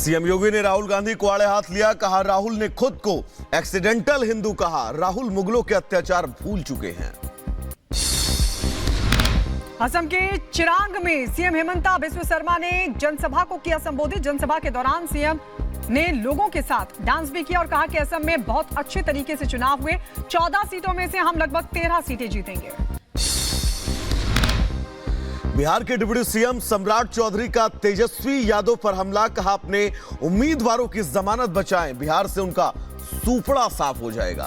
CM योगी ने राहुल गांधी को आड़े हाथ लिया, कहा राहुल ने खुद को एक्सीडेंटल हिंदू कहा। राहुल मुगलों के अत्याचार भूल चुके हैं। असम के चिरांग में सीएम हेमंता बिस्वा शर्मा ने जनसभा को किया संबोधित। जनसभा के दौरान सीएम ने लोगों के साथ डांस भी किया और कहा कि असम में बहुत अच्छे तरीके से चुनाव हुए। 14 सीटों में से हम लगभग 13 सीटें जीतेंगे। बिहार के डिप्टी सीएम सम्राट चौधरी का तेजस्वी यादव पर हमला, कहा अपने उम्मीदवारों की जमानत बचाएं, बिहार से उनका सूपड़ा साफ हो जाएगा।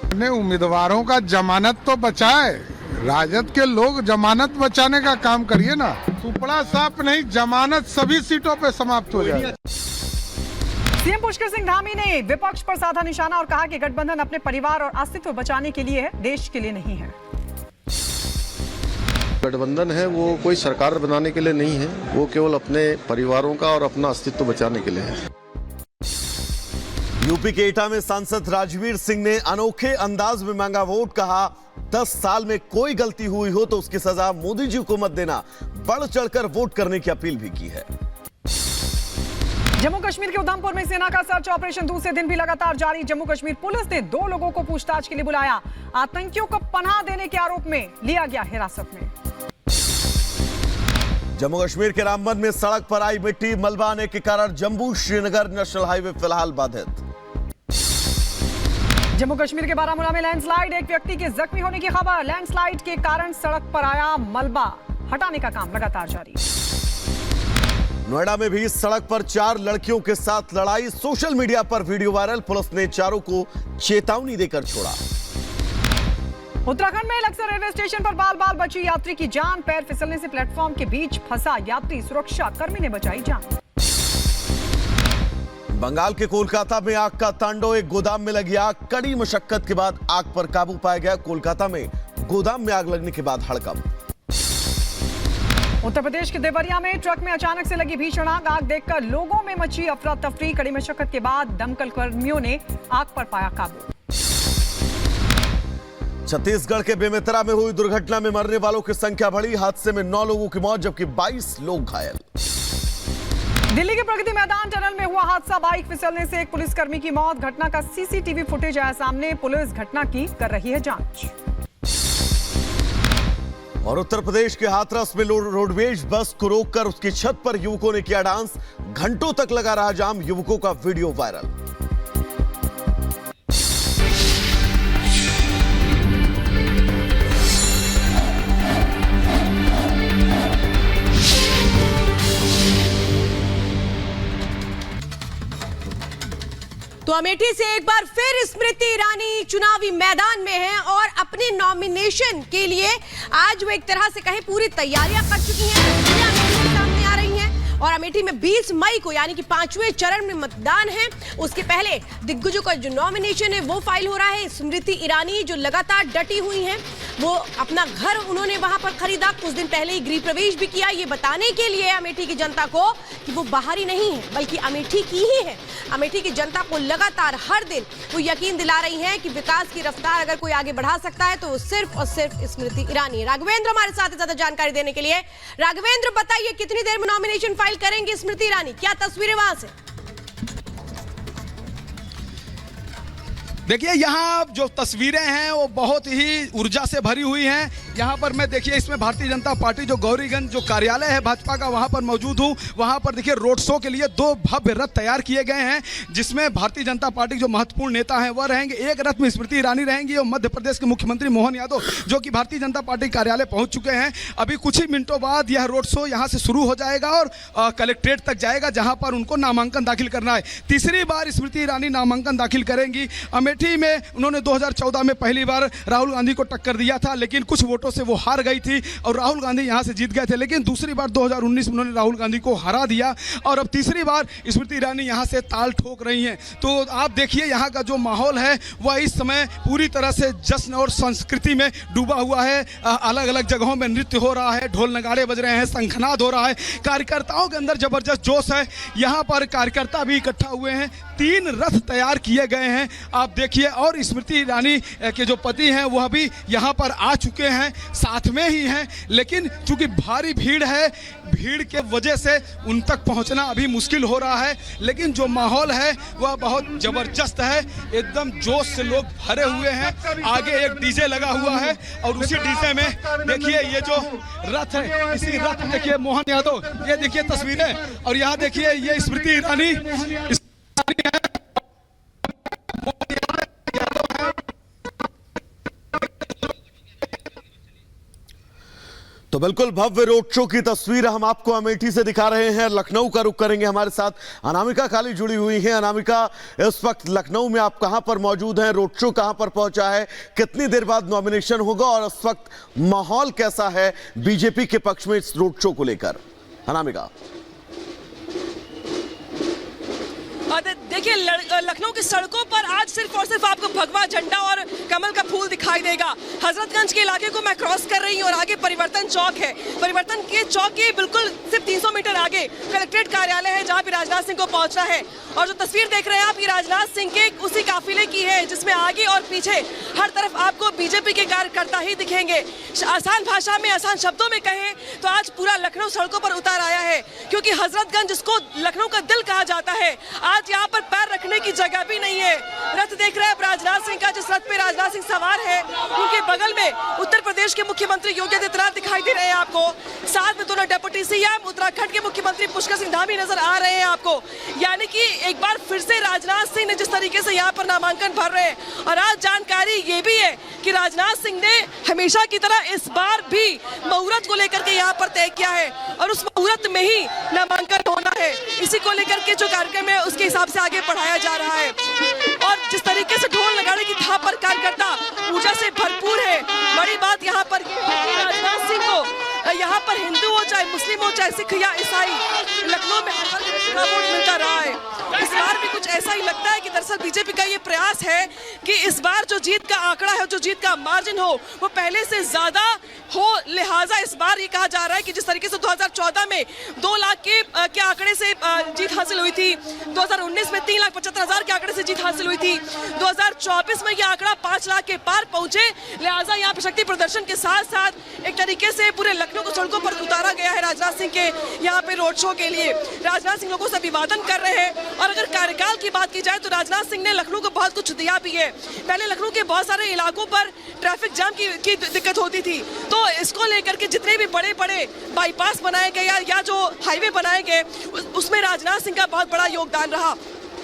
अपने उम्मीदवारों का जमानत तो बचाए, राजद के लोग जमानत बचाने का काम करिए ना। सूपड़ा साफ नहीं, जमानत सभी सीटों पे समाप्त हो जाए। सीएम पुष्कर सिंह धामी ने विपक्ष पर साधा निशाना और कहा कि गठबंधन अपने परिवार और अस्तित्व बचाने के लिए है, देश के लिए नहीं है। गठबंधन है वो कोई सरकार बनाने के लिए नहीं है, वो केवल अपने परिवारों का और अपना अस्तित्व बचाने के लिए है। यूपी के एटा में सांसद राजवीर सिंह ने अनोखे अंदाज में मांगा वोट, कहा 10 साल में कोई गलती हुई हो तो उसकी सजा मोदी जी को मत देना, बढ़ चढ़कर वोट करने की अपील भी की है। जम्मू कश्मीर के उधमपुर में सेना का सर्च ऑपरेशन दूसरे दिन भी लगातार जारी। जम्मू कश्मीर पुलिस ने 2 लोगों को पूछताछ के लिए बुलाया। आतंकियों को पनाह देने के आरोप में लिया गया हिरासत में। जम्मू कश्मीर के रामबन में सड़क पर आई मिट्टी, मलबा आने के कारण जम्मू श्रीनगर नेशनल हाईवे फिलहाल बाधित। जम्मू कश्मीर के बारामूला में लैंडस्लाइड, एक व्यक्ति के जख्मी होने की खबर। लैंडस्लाइड के कारण सड़क पर आया मलबा, हटाने का काम लगातार जारी। नोएडा में भी सड़क पर 4 लड़कियों के साथ लड़ाई, सोशल मीडिया पर वीडियो वायरल, पुलिस ने चारों को चेतावनी देकर छोड़ा। उत्तराखंड में लक्सर रेलवे स्टेशन पर बाल बाल बची यात्री की जान, पैर फिसलने से प्लेटफॉर्म के बीच फंसा यात्री, सुरक्षा कर्मी ने बचाई जान। बंगाल के कोलकाता में आग का तांडव, एक गोदाम में लगी आग, कड़ी मशक्कत के बाद आग पर काबू पाया गया। कोलकाता में गोदाम में आग लगने के बाद हड़कंप। उत्तर प्रदेश के देवरिया में ट्रक में अचानक से लगी भीषण आग, आग देखकर लोगों में मची अफरा तफरी, कड़ी मशक्कत के बाद दमकल कर्मियों ने आग पर पाया काबू। छत्तीसगढ़ के बेमेतरा में हुई दुर्घटना में मरने वालों की संख्या बढ़ी, हादसे में 9 लोगों की मौत जबकि 22 लोग घायल। दिल्ली के प्रगति मैदान टनल में हुआ हादसा, बाइक फिसलने से एक पुलिसकर्मी की मौत, घटना का सीसीटीवी फुटेज आया सामने, पुलिस घटना की कर रही है जांच। और उत्तर प्रदेश के हाथरस में रोडवेज बस को रोककर उसकी छत पर युवकों ने किया डांस, घंटों तक लगा रहा जाम, युवकों का वीडियो वायरल। तो अमेठी से एक बार फिर स्मृति ईरानी चुनावी मैदान में हैं और अपने नॉमिनेशन के लिए आज वो एक तरह से कहें पूरी तैयारियां कर चुकी हैं। तस्वीरें अमेठी के सामने आ रही हैं और अमेठी में 20 मई को यानी कि 5वें चरण में मतदान है। उसके पहले दिग्गजों का जो नॉमिनेशन है वो फाइल हो रहा है। स्मृति ईरानी जो लगातार डटी हुई हैं, वो अपना घर उन्होंने वहां पर खरीदा, कुछ दिन पहले ही गृह प्रवेश भी किया, ये बताने के लिए अमेठी की जनता को कि वो बाहरी नहीं है बल्कि अमेठी की ही है। अमेठी की जनता को लगातार हर दिन वो यकीन दिला रही हैं कि विकास की रफ्तार अगर कोई आगे बढ़ा सकता है तो सिर्फ और सिर्फ स्मृति ईरानी। राघवेंद्र हमारे साथ ज्यादा जानकारी देने के लिए। राघवेंद्र, बताइए कितनी देर में नॉमिनेशन फाइल करेंगे स्मृति ईरानी, क्या तस्वीरें वहां से? देखिए यहाँ जो तस्वीरें हैं वो बहुत ही ऊर्जा से भरी हुई हैं। यहाँ पर मैं देखिए इसमें भारतीय जनता पार्टी जो गौरीगंज जो कार्यालय है भाजपा का वहाँ पर मौजूद हूँ। वहाँ पर देखिए रोड शो के लिए 2 भव्य रथ तैयार किए गए हैं जिसमें भारतीय जनता पार्टी के जो महत्वपूर्ण नेता हैं वह रहेंगे। एक रथ में स्मृति ईरानी रहेंगी और मध्य प्रदेश के मुख्यमंत्री मोहन यादव जो कि भारतीय जनता पार्टी कार्यालय पहुँच चुके हैं। अभी कुछ ही मिनटों बाद यह रोड शो यहाँ से शुरू हो जाएगा और कलेक्ट्रेट तक जाएगा जहाँ पर उनको नामांकन दाखिल करना है। तीसरी बार स्मृति ईरानी नामांकन दाखिल करेंगी। अमेठी में उन्होंने 2014 में पहली बार राहुल गांधी को टक्कर दिया था लेकिन कुछ वोटों से वो हार गई थी और राहुल गांधी यहां से जीत गए थे। लेकिन दूसरी बार 2019 में उन्होंने राहुल गांधी को हरा दिया और अब तीसरी बार स्मृति ईरानी यहां से ताल ठोक रही हैं। तो आप देखिए यहां का जो माहौल है वह इस समय पूरी तरह से जश्न और संस्कृति में डूबा हुआ है। अलग अलग जगहों में नृत्य हो रहा है, ढोल नगाड़े बज रहे हैं, शंखनाद हो रहा है, कार्यकर्ताओं के अंदर जबरदस्त जोश है। यहाँ पर कार्यकर्ता भी इकट्ठा हुए हैं, 3 रथ तैयार किए गए हैं आप देखिए। और स्मृति ईरानी के जो पति हैं वह भी यहाँ पर आ चुके हैं साथ में ही हैं, लेकिन चूंकि भारी भीड़ है, भीड़ के वजह से उन तक पहुंचना अभी मुश्किल हो रहा है। लेकिन जो माहौल है वह बहुत जबरदस्त है, एकदम जोश से लोग भरे हुए हैं। आगे एक डीजे लगा हुआ है और उसी डीजे में देखिए ये जो रथ है, इसी रथ में देखिए मोहन यादव, ये देखिए तस्वीरें, और यहाँ देखिए ये स्मृति ईरानी तो बिल्कुल भव्य रोड शो की तस्वीर हम आपको अमेठी से दिखा रहे हैं। लखनऊ का रुख करेंगे, हमारे साथ अनामिका काली जुड़ी हुई हैं। अनामिका, इस वक्त लखनऊ में आप कहां पर मौजूद हैं? रोड शो कहां पर पहुंचा है? कितनी देर बाद नॉमिनेशन होगा और इस वक्त माहौल कैसा है बीजेपी के पक्ष में इस रोड शो को लेकर? अनामिका, देखिए लखनऊ की सड़कों पर आज सिर्फ और सिर्फ आपको भगवा झंडा और कमल का फूल दिखाई देगा। हजरतगंज के इलाके को मैं क्रॉस कर रही हूँ और आगे परिवर्तन चौक है। परिवर्तन के चौक के बिल्कुल सिर्फ 300 मीटर आगे कलेक्ट्रेट कार्यालय है, जहाँ पे राजनाथ सिंह को पहुंचना है। और जो तस्वीर देख रहे हैं आप, ये राजनाथ सिंह के उसी काफिले की है, जिसमें आगे और पीछे हर तरफ आपको बीजेपी के कार्यकर्ता ही दिखेंगे। आसान भाषा में, आसान शब्दों में कहें तो आज पूरा लखनऊ सड़कों पर उतर आया है, क्योंकि हजरतगंज, जिसको लखनऊ का दिल कहा जाता है, आज यहाँ पर पैर रखने की जगह भी नहीं है। रथ देख रहे हैं आप राजनाथ सिंह का, जिस रथ पे राजनाथ सिंह सवार है, उनके बगल में उत्तर प्रदेश के मुख्यमंत्री योगी आदित्यनाथ दिखाई दे रहे हैं आपको। साथ में दोनों डेप्यूटी सीएम, उत्तराखंड के मुख्यमंत्री पुष्कर सिंह धामी नजर आ रहे हैं आपको। यानी कि एक बार फिर से राजनाथ सिंह ने जिस तरीके से यहाँ पर नामांकन भर रहे हैं, और आज जानकारी ये भी है कि राजनाथ सिंह ने हमेशा की तरह इस बार भी मुहूर्त को लेकर के यहाँ पर तय किया है और उस मुहूर्त में ही नामांकन होना है। इसी को लेकर के जो कार्यक्रम है उसके हिसाब से आगे बढ़ाया जा रहा है। और जिस तरीके से ढोल नगाड़े की थाप पर कार्यकर्ता ऊर्जा से भरपूर है। बड़ी बात यहाँ पर राजनाथ सिंह को यहाँ पर हिंदू हो चाहे मुस्लिम हो चाहे सिख या ईसाई, लखनऊ में हर तरह का वोट मिलता रहा है। इस बार भी कुछ ऐसा ही लगता है कि दरअसल बीजेपी का ये प्रयास है कि इस बार जो जीत का आंकड़ा है, जो जीत का मार्जिन हो, वो पहले से ज्यादा हो। लिहाजा इस बार ये कहा जा रहा है कि जिस तरीके से 2014 में 2 लाख के आंकड़े से जीत हासिल हुई थी, 2019 में 3,75,000 के आंकड़े से जीत हासिल हुई थी, 2024 में ये आंकड़ा 5 लाख के पार पहुंचे। लिहाजा यहाँ पे शक्ति प्रदर्शन के साथ साथ एक तरीके से पूरे लखनऊ को सड़कों पर उतारा गया है राजनाथ सिंह के यहाँ पे रोड शो के लिए। राजनाथ सिंह लोगों से अभिवादन कर रहे हैं। और अगर कार्यकाल की बात की जाए तो राजनाथ सिंह ने लखनऊ को बहुत कुछ दिया भी है। पहले लखनऊ के बहुत सारे इलाकों पर ट्रैफिक जाम की दिक्कत होती थी, तो इसको लेकर के जितने भी बड़े बड़े बाईपास बनाए गए या जो हाईवे बनाए गए, उसमें राजनाथ सिंह का बहुत बड़ा योगदान रहा।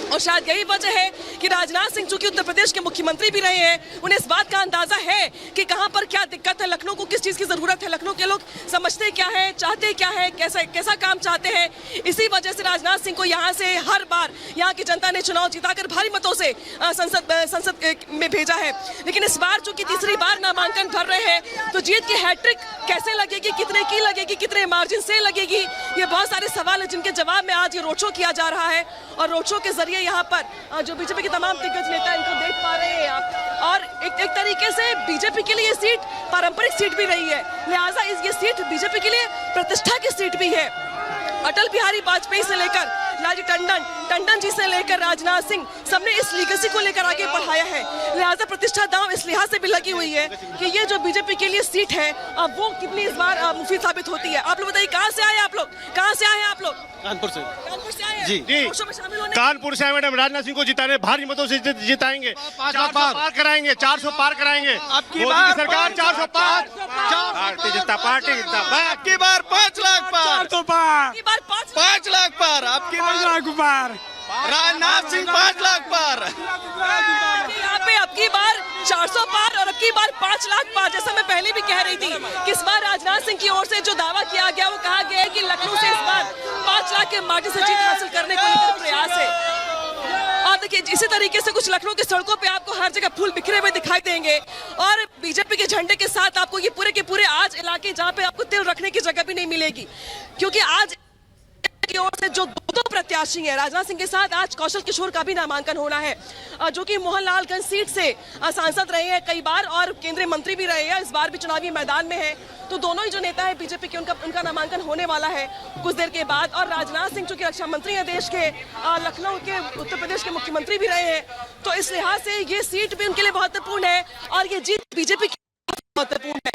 और शायद यही वजह है कि राजनाथ सिंह चूंकि उत्तर प्रदेश के मुख्यमंत्री भी रहे हैं, उन्हें इस बात का अंदाजा है कि कहां पर क्या दिक्कत है, लखनऊ को किस चीज की जरूरत है, लखनऊ के लोग समझते क्या है, चाहते क्या है, कैसा काम चाहते हैं। इसी वजह से राजनाथ सिंह को यहां से हर बार यहां की जनता ने चुनाव जिताकर भारी मतों से संसद में भेजा है। लेकिन इस बार चूंकि तीसरी बार नामांकन भर रहे हैं, तो जीत की हैट्रिक कैसे लगेगी, कितने की लगेगी, कितने मार्जिन से लगेगी, ये बहुत सारे सवाल है जिनके जवाब में आज ये रोड शो किया जा रहा है। और रोड शो के जरिए यहाँ पर जो बीजेपी के तमाम दिग्गज नेता इनको देख पा रहे हैं आप। और एक तरीके से बीजेपी के लिए ये सीट पारंपरिक सीट भी रही है, लिहाजा ये सीट बीजेपी के लिए प्रतिष्ठा की सीट भी है। अटल बिहारी वाजपेयी से लेकर लालजी टंडन जी से लेकर राजनाथ सिंह, सबने इस लीगेसी को लेकर आगे बढ़ाया है। लिहाजा प्रतिष्ठा दांव इस लिहाज से भी लगी हुई है कि ये जो बीजेपी के लिए सीट है, अब वो कितनी इस बार मुफीद साबित होती है। आप लोग बताइए, कहाँ से आए आप लोग? कहाँ से आए आप लोग? कानपुर से आए हैं? जी शामिल होने कानपुर से मैडम राजनाथ सिंह को जिताने भारी मतों से जिताएंगे। 400 पार कराएंगे, 400 पार कराएंगे। आपकी बार सरकार 400 पार, भारतीय जनता पार्टी जिंदाबाद। आपकी बार 5 लाख पार, 400 पार, 5 लाख पार, आपकी 5 लाख पार, राजनाथ सिंह 5 लाख पार। यहाँ पे आपकी बार 400 पार और आपकी बार 5 लाख पार। जैसा मैं पहले भी कह रही थी कि इस बार राजनाथ सिंह की ओर से जो दावा किया गया, वो कहा गया है कि लखनऊ से इस बार 5 लाख के मार्जिन से जीत हासिल करने को लेकर प्रयास है। और देखिए, इसी तरीके से कुछ लखनऊ की सड़कों पे आपको हर जगह फूल बिखरे हुए दिखाई देंगे और बीजेपी के झंडे के साथ आपको ये पूरे के पूरे आज इलाके जहाँ पे आपको तिल रखने की जगह भी नहीं मिलेगी, क्योंकि आज की ओर से जो दो प्रत्याशी हैं, राजनाथ सिंह के साथ आज कौशल किशोर का भी नामांकन होना है, जो कि मोहनलालगंज सीट से सांसद रहे हैं कई बार और केंद्रीय मंत्री भी रहे हैं, इस बार भी चुनावी मैदान में है। तो दोनों ही जो नेता है बीजेपी के, उनका नामांकन होने वाला है कुछ देर के बाद। और राजनाथ सिंह जो कि रक्षा मंत्री हैं देश के, लखनऊ के उत्तर प्रदेश के मुख्यमंत्री भी रहे हैं, तो इस लिहाज से ये सीट भी उनके लिए महत्वपूर्ण है और ये जीत बीजेपी की महत्वपूर्ण है।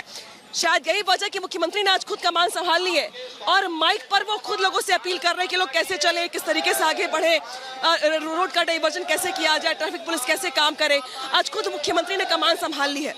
शायद यही वजह कि मुख्यमंत्री ने आज खुद कमान संभाल ली है और माइक पर वो खुद लोगों से अपील कर रहे हैं कि लोग कैसे चले, किस तरीके से आगे बढ़े, रोड का डाइवर्जन कैसे किया जाए, ट्रैफिक पुलिस कैसे काम करे। आज खुद मुख्यमंत्री ने कमान संभाल ली है।